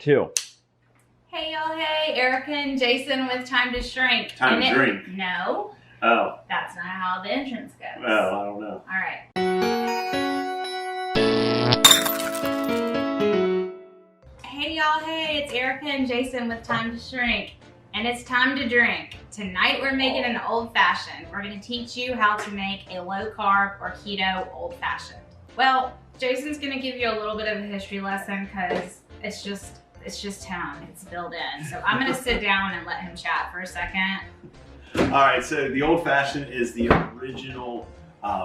2. Hey y'all, hey, Erica and Jason with Time to Shrink. Time to Drink. No. Oh. That's not how the entrance goes. Oh, I don't know. All right. Hey y'all, hey, it's Erica and Jason with Time to Shrink. And it's time to drink. Tonight we're making an old fashioned. We're gonna teach you how to make a low carb or keto old fashioned. Well, Jason's gonna give you a little bit of a history lesson because it's just him, it's built in. So I'm gonna sit down and let him chat for a second. All right, so the old fashioned is the original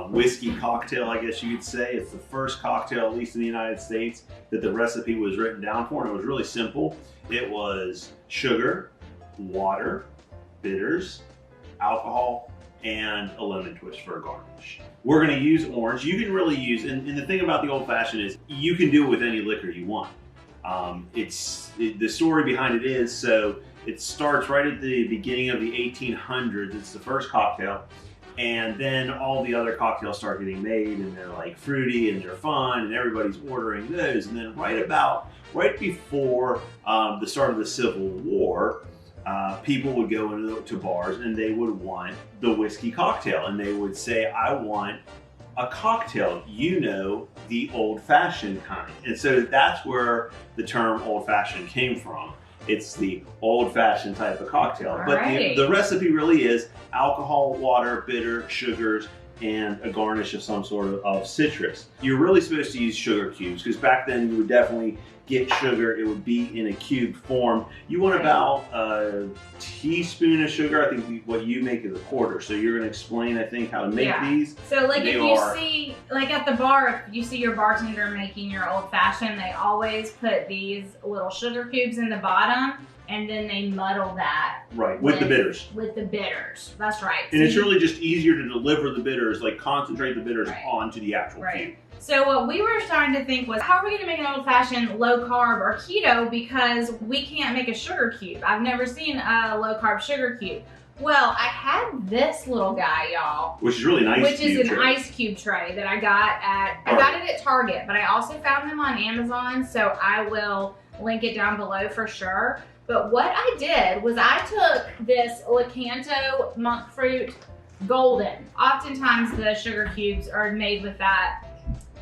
whiskey cocktail, I guess you could say. It's the first cocktail, at least in the United States, that the recipe was written down for, and it was really simple. It was sugar, water, bitters, alcohol, and a lemon twist for a garnish. We're gonna use orange. You can really use, and the thing about the old fashioned is you can do it with any liquor you want. The story behind it is, so it starts right at the beginning of the 1800s. It's the first cocktail, and then all the other cocktails start getting made, and they're like fruity and they're fun, and everybody's ordering those. And then right before the start of the Civil War, people would go into bars and they would want the whiskey cocktail, and they would say, "I want a cocktail, the old-fashioned kind." And so that's where the term old-fashioned came from. It's the old-fashioned type of cocktail. All but right. the recipe really is alcohol, water, bitter, sugars, and a garnish of some sort of citrus. You're really supposed to use sugar cubes, because back then you would definitely get sugar. It would be in a cube form. You want about a teaspoon of sugar. I think what you make is a quarter. So you're going to explain, I think, how to make these. So like if you see, like at the bar, if you see your bartender making your old fashioned, they always put these little sugar cubes in the bottom, and then they muddle that. Right, with the bitters. With the bitters, that's right. And it's really just easier to deliver the bitters, like concentrate the bitters onto the actual cube. So what we were starting to think was, how are we gonna make an old fashioned low carb or keto, because we can't make a sugar cube. I've never seen a low carb sugar cube. Well, I had this little guy, y'all. Which is really nice. Which is an ice cube tray that I got it at Target, but I also found them on Amazon, so I will link it down below for sure. But what I did was I took this Lakanto monk fruit golden. Oftentimes the sugar cubes are made with that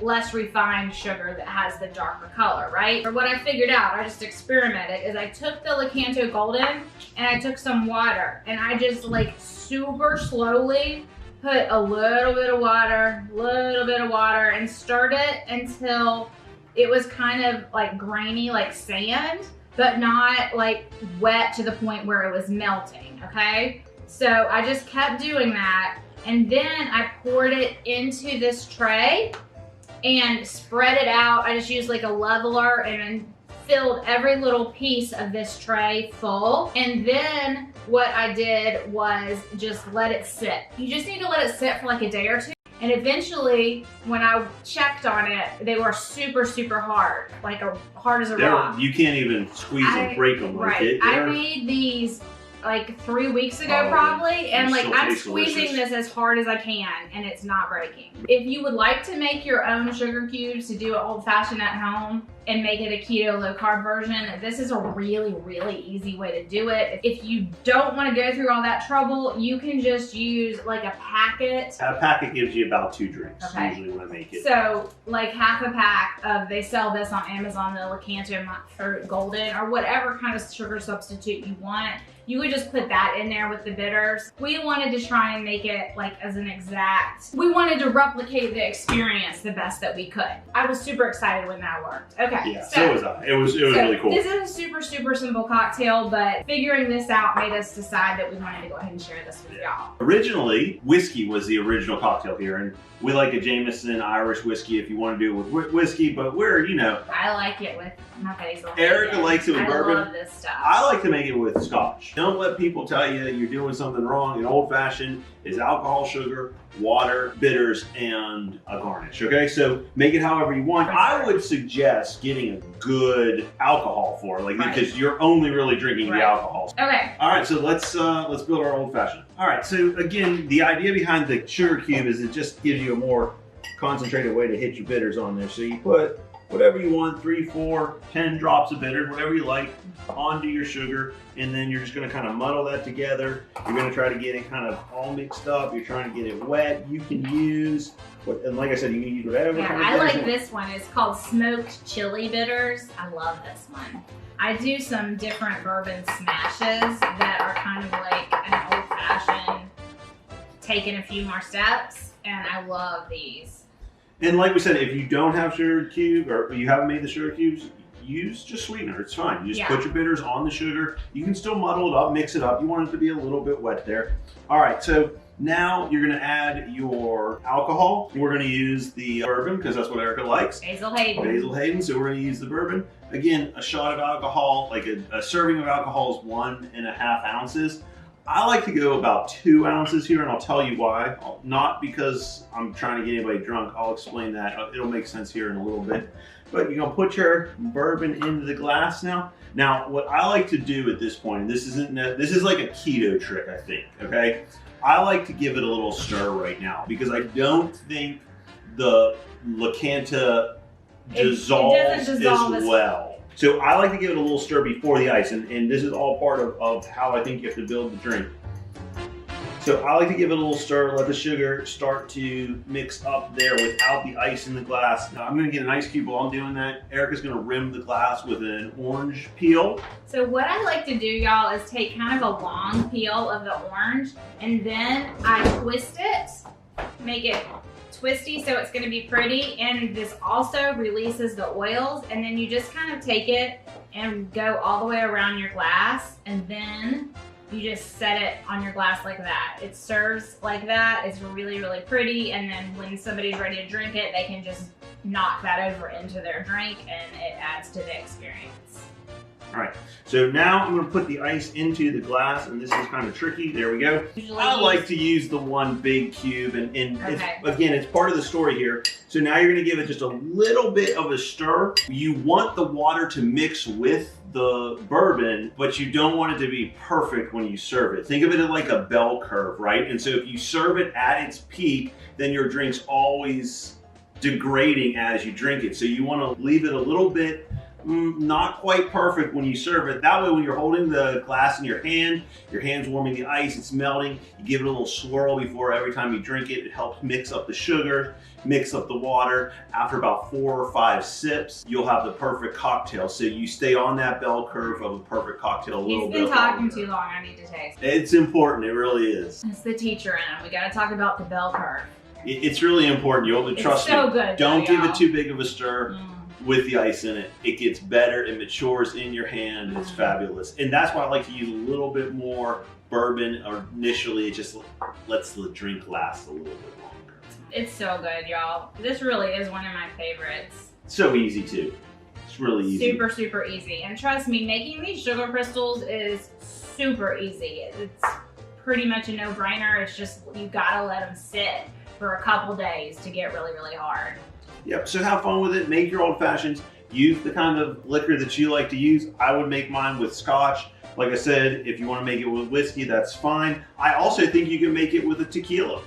less refined sugar that has the darker color, right? Or what I figured out, I just experimented, is I took the Lakanto golden and I took some water, and I just like super slowly put a little bit of water, and stirred it until it was kind of like grainy, like sand, but not like wet to the point where it was melting, okay? So I just kept doing that, and then I poured it into this tray and spread it out. I just used like a leveler and filled every little piece of this tray full. And then what I did was just let it sit. You just need to let it sit for like a day or two. And eventually, when I checked on it, they were super, super hard, like hard as a rock. You can't even squeeze and break them. Right. I made these like 3 weeks ago probably, and like I'm squeezing this as hard as I can, and it's not breaking. If you would like to make your own sugar cubes to do an old fashioned at home and make it a keto low carb version, this is a really, really easy way to do it. If you don't want to go through all that trouble, you can just use like a packet. A packet gives you about 2 drinks, usually when I make it. So like half a pack of, they sell this on Amazon, the Lakanto monk fruit golden, or whatever kind of sugar substitute you want. You would just put that in there with the bitters. We wanted to try and make it like as an exact, we wanted to replicate the experience the best that we could. I was super excited when that worked. Okay. Yeah, so was I. It was really cool. This is a super, super simple cocktail, but figuring this out made us decide that we wanted to go ahead and share this with y'all. Originally, whiskey was the original cocktail here, and we like a Jameson Irish whiskey if you want to do it with whiskey, but we're, I like it with my basil. Erica likes it with bourbon. I love this stuff. I like to make it with scotch. Don't let people tell you that you're doing something wrong. An old fashioned is alcohol, sugar, water, bitters, and a garnish, okay? So make it however you want. I would suggest getting a good alcohol for it, because you're only really drinking the alcohol. Okay. All right, so let's build our old fashioned. All right, so again, the idea behind the sugar cube is it just gives you a more concentrated way to hit your bitters on there. So you put whatever you want, 3, 4, 10 drops of bitter, whatever you like, onto your sugar. And then you're just gonna kind of muddle that together. You're gonna try to get it kind of all mixed up. You're trying to get it wet. You can use, and like I said, you can use whatever. Yeah, I like this one. It's called smoked chili bitters. I love this one. I do some different bourbon smashes that are kind of like an old fashioned, taking a few more steps, and I love these. And like we said, if you don't have sugar cube or you haven't made the sugar cubes, use just sweetener. It's fine. You just put your bitters on the sugar. You can still muddle it up, mix it up. You want it to be a little bit wet there. All right, so now you're gonna add your alcohol. We're gonna use the bourbon because that's what Erica likes. Basil Hayden. Basil Hayden, so we're gonna use the bourbon. Again, a shot of alcohol, like a serving of alcohol is 1.5 ounces. I like to go about 2 ounces here, and I'll tell you why. Not because I'm trying to get anybody drunk. I'll explain that. It'll make sense here in a little bit. But you're gonna put your bourbon into the glass now. Now, what I like to do at this point, and this is like a keto trick, I think, okay? I like to give it a little stir right now because I don't think the Lacanta dissolves as well. So I like to give it a little stir before the ice, and this is all part of how I think you have to build the drink. So I like to give it a little stir, let the sugar start to mix up there without the ice in the glass. Now I'm gonna get an ice cube while I'm doing that. Erica's gonna rim the glass with an orange peel. So what I like to do, y'all, is take kind of a long peel of the orange, and then I twist it, make it twisty so it's going to be pretty, and this also releases the oils, and then you just kind of take it and go all the way around your glass, and then you just set it on your glass like that. It serves like that. It's really, really pretty, and then when somebody's ready to drink it, they can just knock that over into their drink, and it adds to the experience. All right, so now I'm gonna put the ice into the glass, and this is kind of tricky. There we go. I like to use the one big cube, and again, it's part of the story here. So now you're gonna give it just a little bit of a stir. You want the water to mix with the bourbon, but you don't want it to be perfect when you serve it. Think of it like a bell curve, right? And so if you serve it at its peak, then your drink's always degrading as you drink it. So you wanna leave it a little bit not quite perfect when you serve it. That way when you're holding the glass in your hand's warming the ice, it's melting. You give it a little swirl before every time you drink it. It helps mix up the sugar, mix up the water. After about 4 or 5 sips, you'll have the perfect cocktail. So you stay on that bell curve of a perfect cocktail a little bit longer. He's been talking too long. I need to taste. It's important. It really is. It's the teacher in him. We got to talk about the bell curve. It's really important. You'll trust me. It's so good. Don't give it too big of a stir. With the ice in it. It gets better, it matures in your hand, it's fabulous. And that's why I like to use a little bit more bourbon, or initially it just lets the drink last a little bit longer. It's so good, y'all. This really is one of my favorites. So easy too. It's really easy. Super, super easy. And trust me, making these sugar crystals is super easy. It's pretty much a no-brainer. It's just, you gotta let them sit for a couple days to get really, really hard. Yep, so have fun with it, make your old fashions, use the kind of liquor that you like to use. I would make mine with scotch. Like I said, if you want to make it with whiskey, that's fine. I also think you can make it with a tequila.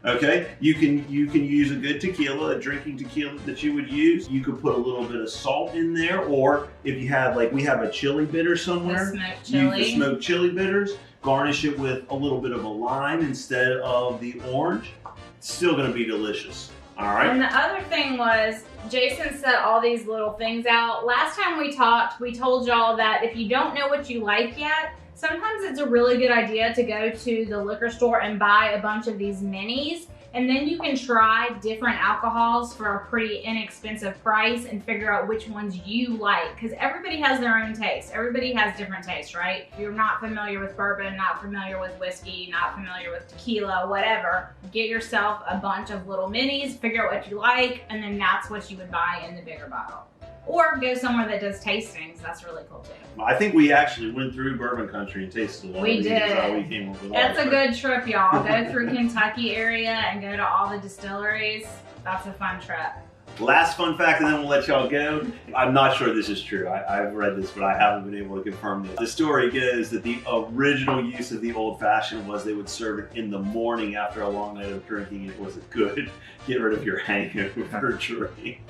Okay, you can use a good tequila, a drinking tequila that you would use. You could put a little bit of salt in there, or if you have, like we have a chili bitter somewhere, use the smoked chili bitters. Garnish it with a little bit of a lime instead of the orange. It's still going to be delicious. All right. And the other thing was, Jason set all these little things out. Last time we talked, we told y'all that if you don't know what you like yet, sometimes it's a really good idea to go to the liquor store and buy a bunch of these minis, and then you can try different alcohols for a pretty inexpensive price and figure out which ones you like, because everybody has their own taste. Everybody has different tastes, right? If you're not familiar with bourbon, not familiar with whiskey, not familiar with tequila, whatever, get yourself a bunch of little minis, figure out what you like, and then that's what you would buy in the bigger bottle. Or go somewhere that does tastings. That's really cool too. I think we actually went through bourbon country and tasted a lot. We did. We came up with That's a good trip, y'all. Go through Kentucky area and go to all the distilleries. That's a fun trip. Last fun fact, and then we'll let y'all go. I'm not sure this is true. I've read this, but I haven't been able to confirm this. The story goes that the original use of the old fashioned was they would serve it in the morning after a long night of drinking. It was a good get rid of your hangover drink.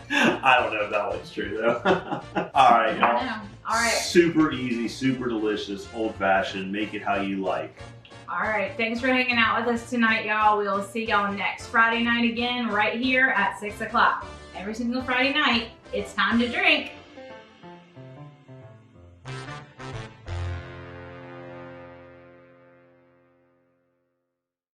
I don't know if that one's true though. All right, y'all. All right. Super easy, super delicious, old-fashioned. Make it how you like. All right. Thanks for hanging out with us tonight, y'all. We'll see y'all next Friday night again, right here at 6 o'clock. Every single Friday night, it's time to drink.